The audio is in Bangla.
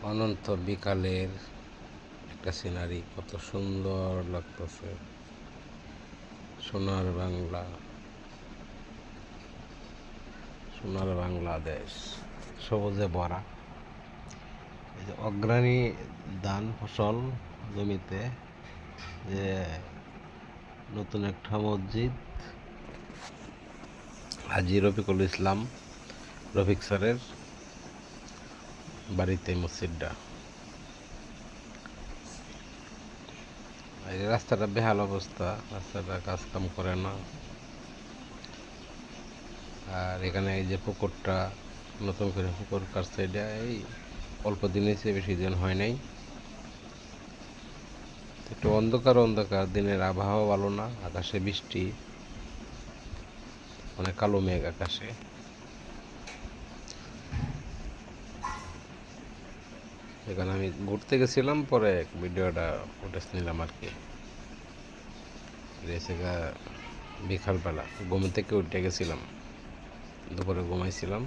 অনন্ত বিকালের একটা সিনারি, কত সুন্দর লাগতেছে। সোনার বাংলা, সোনার বাংলাদেশ সবুজে ভরা। এই যে অগ্রণী ধান ফসল জমিতে, যে নতুন একটা মসজিদ, হাজী রফিকুল ইসলাম রফিক স্যারের বাড়িতে মসজিদটা। এই রাস্তাটা বেহাল অবস্থা, রাস্তাটা কাজ কাম করে না। আর এখানে এই যে পুকুরটা, নতুন করে পুকুর কাটছে, এটা এই অল্প দিন হয়েছে, বেশি দিন হয় নাই। একটু অন্ধকার অন্ধকার, দিনের আবহাওয়া ভালো না, আকাশে বৃষ্টি, অনেক কালো মেঘ আকাশে। এখানে আমি ঘুরতে গেছিলাম, পরে ভিডিওটা ফুটেজ নিলাম আর কি। বিকালবেলা ঘুম থেকে উঠে গেছিলাম, দুপুরে ঘুমাইছিলাম।